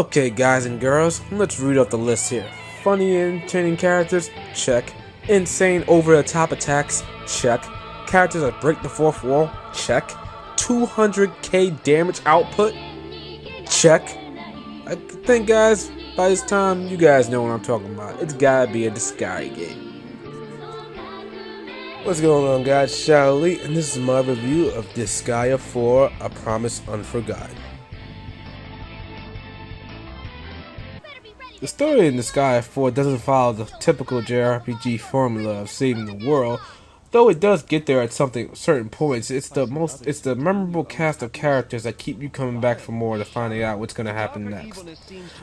Okay, guys and girls, let's read off the list here. Funny and entertaining characters? Check. Insane over-the-top attacks? Check. Characters that break the fourth wall? Check. 200k damage output? Check. I think, guys, by this time, you guys know what I'm talking about. It's gotta be a Disgaea game. What's going on, guys? Charlie, and this is my review of Disgaea 4: A Promise Unforgotten. The story in Disgaea 4 doesn't follow the typical JRPG formula of saving the world, though it does get there at certain points. It's the memorable cast of characters that keep you coming back for more to finding out what's gonna happen next.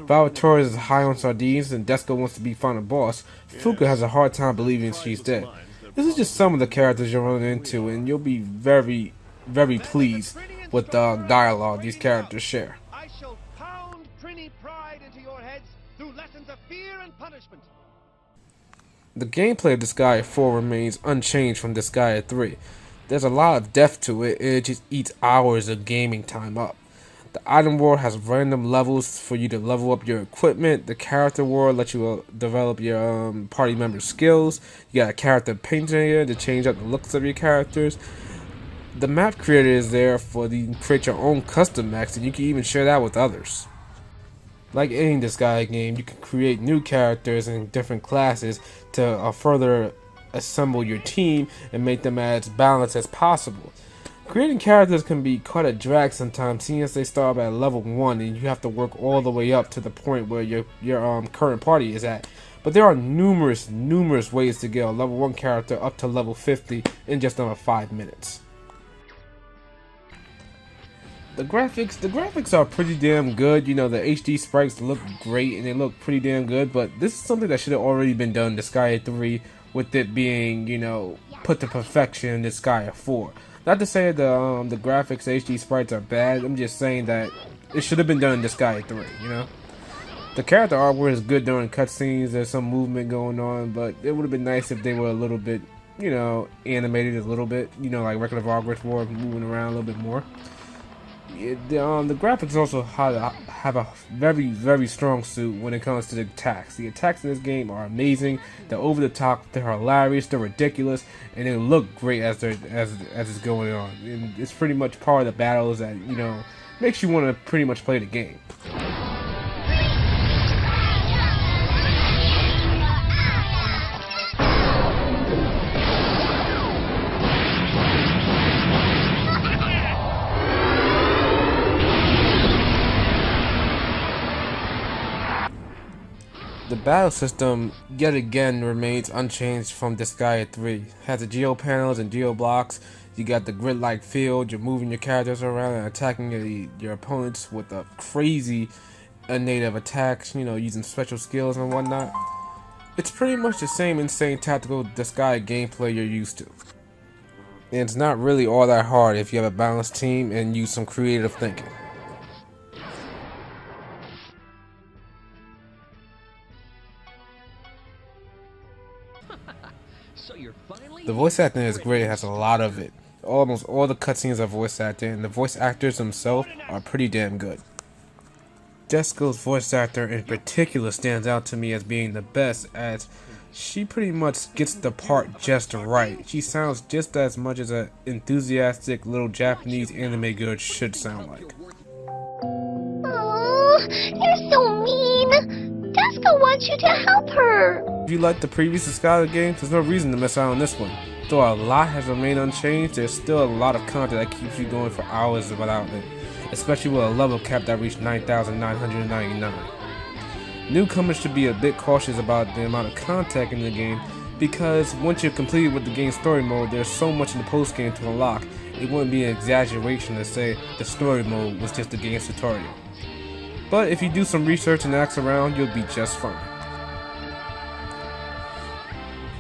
Valvatore is high on sardines, and Disgaea wants to be final boss. Fuka has a hard time believing she's dead. This is just some of the characters you'll run into, and you'll be very, very pleased with the dialogue these characters share. Through lessons of fear and punishment. The gameplay of Disgaea 4 remains unchanged from Disgaea 3. There's a lot of depth to it, and it just eats hours of gaming time up. The item world has random levels for you to level up your equipment. The character world lets you develop your party member skills. You got a character painter here to change up the looks of your characters. The map creator is there for you to create your own custom maps, and you can even share that with others. Like any Disgaea game, you can create new characters and different classes to further assemble your team and make them as balanced as possible. Creating characters can be quite a drag sometimes, seeing as they start at level 1 and you have to work all the way up to the point where your current party is at. But there are numerous ways to get a level 1 character up to level 50 in just under 5 minutes. The graphics are pretty damn good. You know, the HD sprites look great and they look pretty damn good, but this is something that should have already been done in Disgaea 3, with it being, you know, put to perfection in Disgaea 4. Not to say the graphics HD sprites are bad, I'm just saying that it should have been done in Disgaea 3, you know? The character artwork is good during cutscenes, there's some movement going on, but it would have been nice if they were a little bit, you know, animated a little bit, you know, like regular artwork were moving around a little bit more. The graphics also have a very strong suit when it comes to the attacks. The attacks in this game are amazing. They're over the top. They're hilarious. They're ridiculous, and they look great as it's going on. And it's pretty much part of the battles that, you know, makes you want to pretty much play the game. The battle system, yet again, remains unchanged from Disgaea 3. It has the geo panels and geo blocks. You got the grid-like field. You're moving your characters around and attacking your opponents with a crazy native attacks, you know, using special skills and whatnot. It's pretty much the same insane tactical Disgaea gameplay you're used to. And it's not really all that hard if you have a balanced team and use some creative thinking. The voice acting is great, it has a lot of it. Almost all the cutscenes are voice acting, and the voice actors themselves are pretty damn good. Disgaea's voice actor in particular stands out to me as being the best, as she pretty much gets the part just right. She sounds just as much as an enthusiastic little Japanese anime girl should sound like. Oh, you're so mean! Disgaea wants you to help her! If you like the previous Disgaea games, there's no reason to miss out on this one. Though a lot has remained unchanged, there's still a lot of content that keeps you going for hours without it, especially with a level cap that reached 9,999. Newcomers should be a bit cautious about the amount of content in the game, because once you're completed with the game story mode, there's so much in the post game to unlock. It wouldn't be an exaggeration to say the story mode was just the game's tutorial. But if you do some research and ask around, you'll be just fine.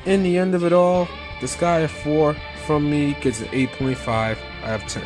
In the end of it all, Disgaea 4 from me gets an 8.5 out of 10.